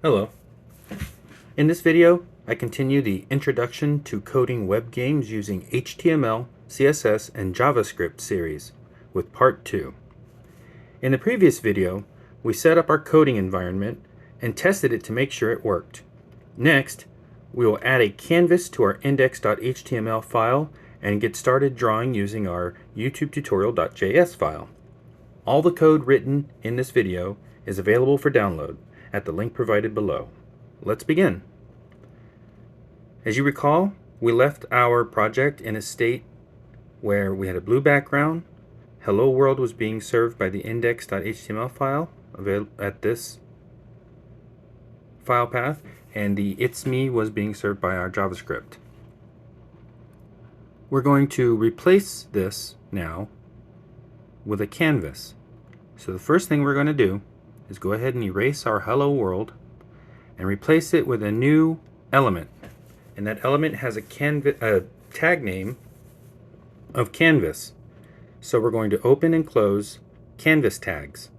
Hello. In this video, I continue the Introduction to Coding Web Games using HTML, CSS, and JavaScript series with part 2. In the previous video, we set up our coding environment and tested it to make sure it worked. Next, we will add a canvas to our index.html file and get started drawing using our youtubeTutorial.js file. All the code written in this video is available for download at the link provided below. Let's begin. As you recall, we left our project in a state where we had a blue background, hello world was being served by the index.html file at this file path, and the it's me was being served by our JavaScript. We're going to replace this now with a canvas. So the first thing we're going to do is go ahead and erase our hello world and replace it with a new element. And that element has a tag name of canvas. So we're going to open and close canvas tags.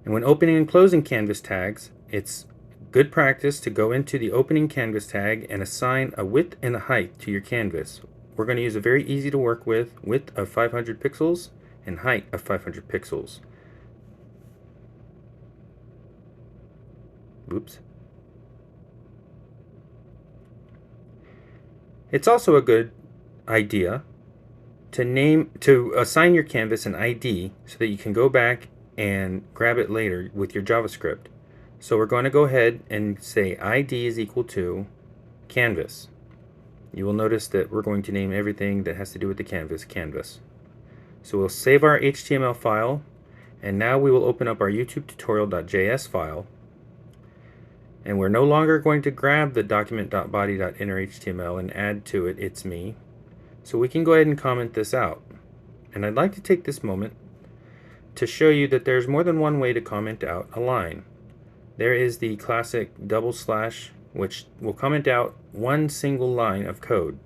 And when opening and closing canvas tags, it's good practice to go into the opening canvas tag and assign a width and a height to your canvas. We're going to use a very easy to work with width of 500 pixels and height of 500 pixels. Oops. It's also a good idea to assign your canvas an ID so that you can go back and grab it later with your JavaScript. So we're going to go ahead and say ID is equal to canvas. You will notice that we're going to name everything that has to do with the canvas. So we'll save our HTML file, and now we will open up our youtubeTutorial.js file. And we're no longer going to grab the document.body.innerHTML and add to it it's me. So we can go ahead and comment this out. And I'd like to take this moment to show you that there's more than one way to comment out a line. There is the classic double slash, which will comment out one single line of code.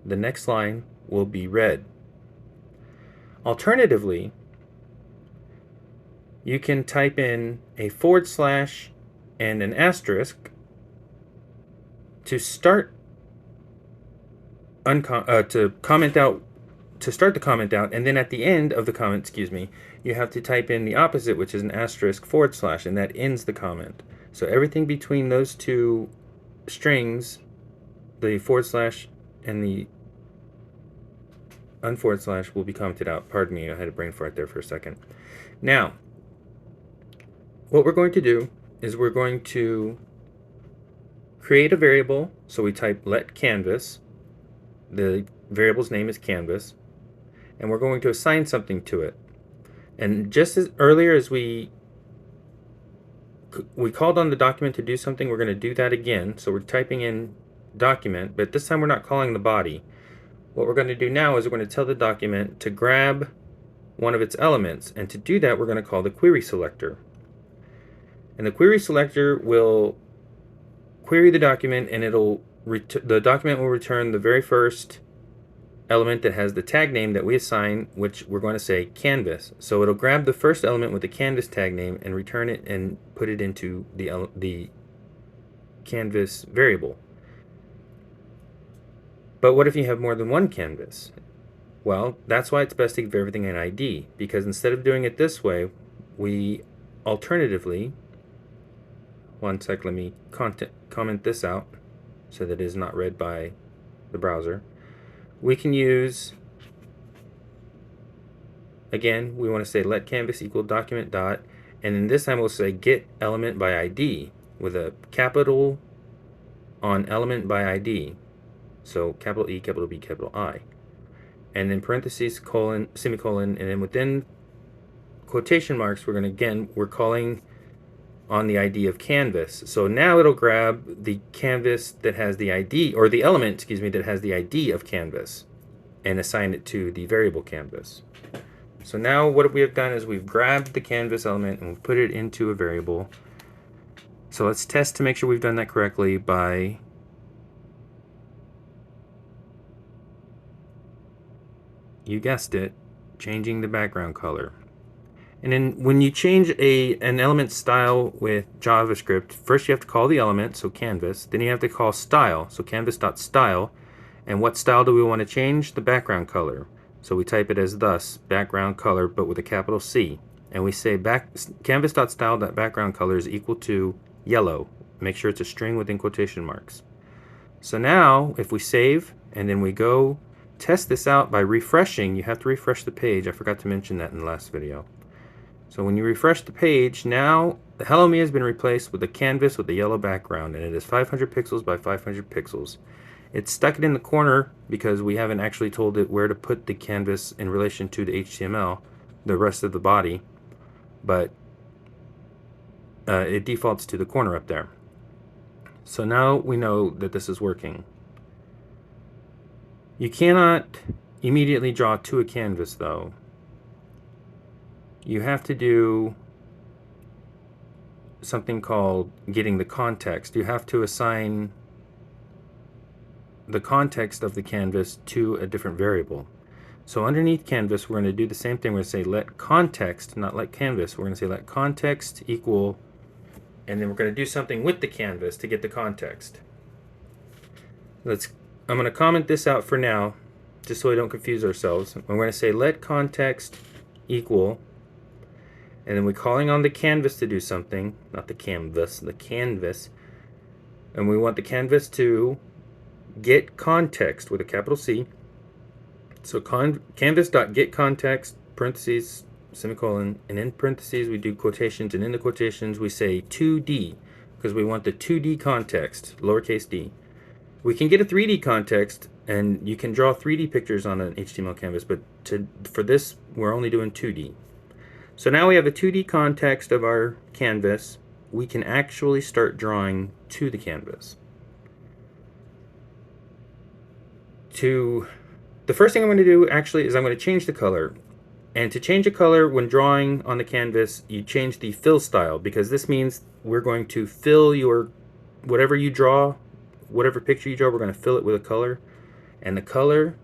The next line will be red. Alternatively, you can type in a forward slash and an asterisk to start to start the comment out, and then at the end of the comment, you have to type in the opposite, which is an asterisk forward slash, and that ends the comment. So everything between those two strings, the forward slash and the unforward slash, will be commented out. Pardon me, I had a brain fart there for a second. Now, what we're going to do is we're going to create a variable. So we type let canvas. The variable's name is canvas, and we're going to assign something to it. And just as earlier as we called on the document to do something, we're going to do that again. So we're typing in document, but this time we're not calling the body. What we're going to do now is we're going to tell the document to grab one of its elements, and to do that we're going to call the query selector. And the query selector will query the document, and the document will return the very first element that has the tag name that we assign, which we're going to say canvas. So it'll grab the first element with the canvas tag name and return it and put it into the canvas variable. But what if you have more than one canvas? Well, that's why it's best to give everything an ID, because instead of doing it this way, we alternatively, one sec, let me comment this out so that it is not read by the browser. We can use, again, we want to say let canvas equal document dot, and then this time we'll say get element by ID with a capital on element by ID. So capital E, capital B, capital I. And then parentheses, colon, semicolon, and then within quotation marks, we're calling on the ID of canvas. So now it'll grab the canvas that has the ID, or the element, that has the ID of canvas, and assign it to the variable canvas. So now what we have done is we've grabbed the canvas element and we've put it into a variable. So let's test to make sure we've done that correctly by you guessed it, changing the background color. And then when you change an element style with JavaScript, first you have to call the element, so canvas. Then you have to call style, so canvas.style. And what style do we want to change? The background color. So we type it as thus, background color, but with a capital C. And we say canvas.style.background color is equal to yellow. Make sure it's a string within quotation marks. So now, if we save, and then we go test this out by refreshing, you have to refresh the page. I forgot to mention that in the last video. So when you refresh the page, now the Hello Me has been replaced with a canvas with a yellow background, and it is 500 pixels by 500 pixels. It's stuck it in the corner because we haven't actually told it where to put the canvas in relation to the HTML, the rest of the body, but it defaults to the corner up there. So now we know that this is working. You cannot immediately draw to a canvas though. You have to do something called getting the context. You have to assign the context of the canvas to a different variable. So underneath canvas, we're going to do the same thing. We're going to say let context, not let canvas. We're going to say let context equal, and then we're going to do something with the canvas to get the context. I'm going to comment this out for now, just so we don't confuse ourselves. I'm going to say let context equal, and then we're calling on the canvas to do something, not the canvas, the canvas. And we want the canvas to get context with a capital C. So canvas.getContext, parentheses, semicolon, and in parentheses we do quotations, and in the quotations we say 2D, because we want the 2D context, lowercase d. We can get a 3D context, and you can draw 3D pictures on an HTML canvas, but for this we're only doing 2D. So now we have a 2D context of our canvas. We can actually start drawing to the canvas. The first thing I'm going to do actually is I'm going to change the color. And to change a color when drawing on the canvas, you change the fill style, because this means we're going to fill your, whatever you draw, whatever picture you draw, we're going to fill it with a color. And the color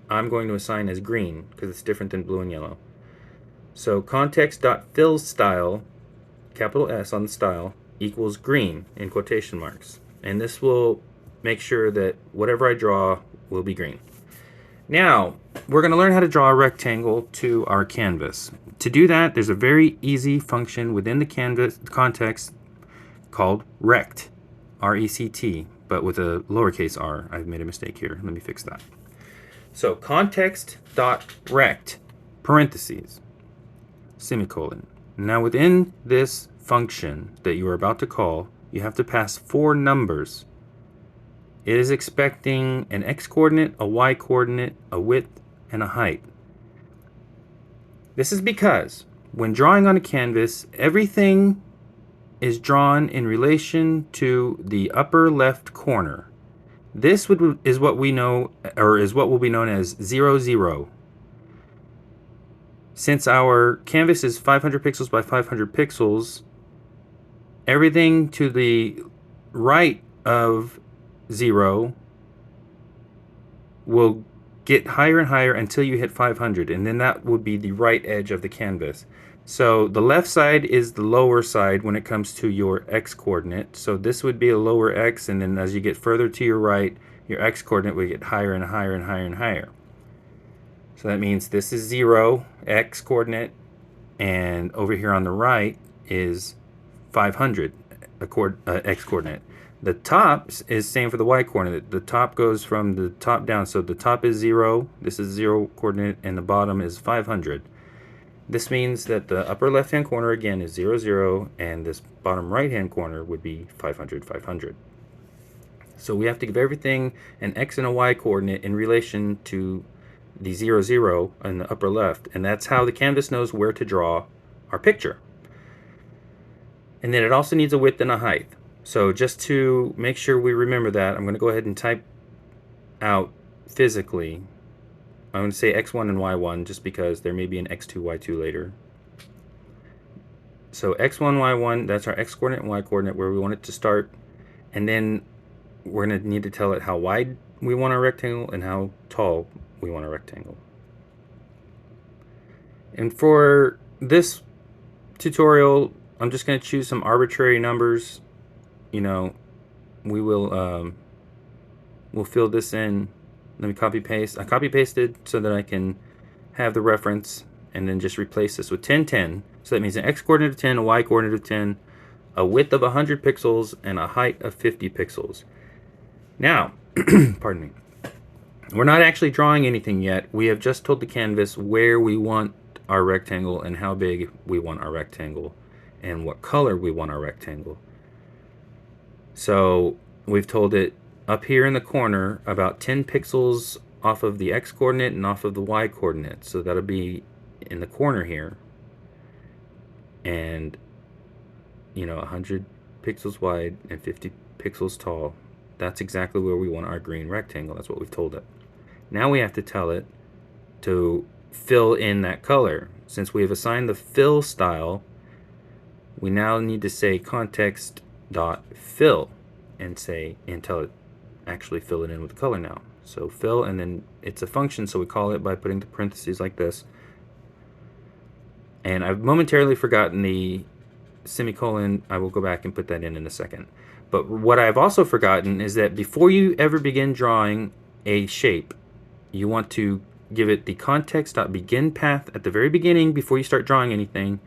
I'm going to assign as green, because it's different than blue and yellow. So context.fillStyle, capital S on the style, equals green in quotation marks. And this will make sure that whatever I draw will be green. Now, we're going to learn how to draw a rectangle to our canvas. To do that, there's a very easy function within the canvas context called rect, R-E-C-T, but with a lowercase r. I've made a mistake here. Let me fix that. So context.rect, parentheses, semicolon. Now within this function that you are about to call, you have to pass 4 numbers. It is expecting an x-coordinate, a y-coordinate, a width, and a height. This is because when drawing on a canvas, everything is drawn in relation to the upper left corner. This is what we know, or is what will be known as 0, 0. Since our canvas is 500 pixels by 500 pixels, everything to the right of 0 will get higher and higher until you hit 500, and then that would be the right edge of the canvas. So the left side is the lower side when it comes to your x-coordinate. So this would be a lower x, and then as you get further to your right, your x-coordinate would get higher and higher and higher and higher. So that means this is 0, x-coordinate, and over here on the right is 500, x-coordinate. The top is same for the y-coordinate. The top goes from the top down, so the top is 0, this is 0 coordinate, and the bottom is 500. This means that the upper left-hand corner again is 0, 0, and this bottom right-hand corner would be 500, 500. So we have to give everything an x and a y coordinate in relation to the 0, 0 in the upper left, and that's how the canvas knows where to draw our picture. And then it also needs a width and a height. So just to make sure we remember that, I'm going to go ahead and type out physically. I'm going to say x1 and y1 just because there may be an x2, y2 later. So x1, y1, that's our x-coordinate and y-coordinate where we want it to start. And then we're going to need to tell it how wide we want our rectangle and how tall we want a rectangle. And for this tutorial, I'm just going to choose some arbitrary numbers. You know, we will we'll fill this in. Let me copy paste. I copy pasted so that I can have the reference, and then just replace this with 1010. So that means an x coordinate of 10, a y coordinate of 10, a width of 100 pixels, and a height of 50 pixels. Now, pardon me, we're not actually drawing anything yet. We have just told the canvas where we want our rectangle and how big we want our rectangle and what color we want our rectangle. So we've told it up here in the corner about 10 pixels off of the x coordinate and off of the y coordinate. So that'll be in the corner here. And 100 pixels wide and 50 pixels tall. That's exactly where we want our green rectangle. That's what we've told it. Now we have to tell it to fill in that color. Since we have assigned the fill style, we now need to say context.fill and tell it actually fill it in with the color now. So fill, and then it's a function, so we call it by putting the parentheses like this. And I've momentarily forgotten the semicolon. I will go back and put that in a second. But what I've also forgotten is that before you ever begin drawing a shape, you want to give it the context.begin path at the very beginning before you start drawing anything,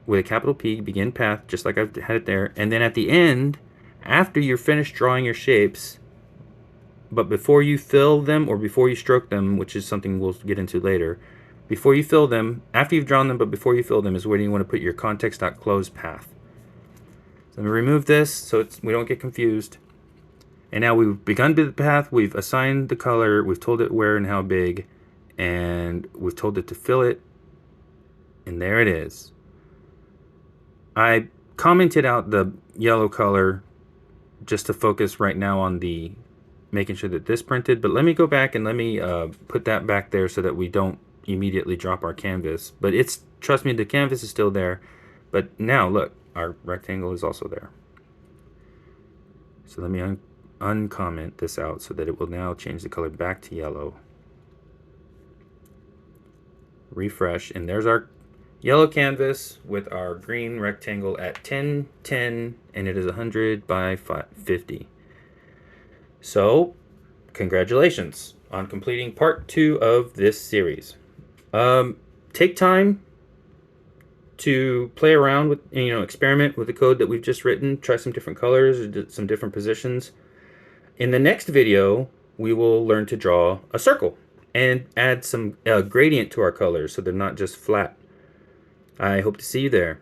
with a capital P, begin path, just like I've had it there. And then at the end, after you're finished drawing your shapes, but before you fill them or before you stroke them, which is something we'll get into later, before you fill them, after you've drawn them but before you fill them, is where you want to put your context.close path. So let me remove this so we don't get confused. And now we've begun the path, we've assigned the color, we've told it where and how big, and we've told it to fill it, and there it is. I commented out the yellow color just to focus right now on the making sure that this printed, but let me go back and let me put that back there so that we don't immediately drop our canvas. But trust me, the canvas is still there, but now look, our rectangle is also there. So let me uncomment this out so that it will now change the color back to yellow. Refresh, and there's our yellow canvas with our green rectangle at 10, 10, and it is 100 by 50. So, congratulations on completing part 2 of this series. Take time to play around with, experiment with the code that we've just written, try some different colors, or some different positions. In the next video, we will learn to draw a circle and add some gradient to our colors so they're not just flat. I hope to see you there.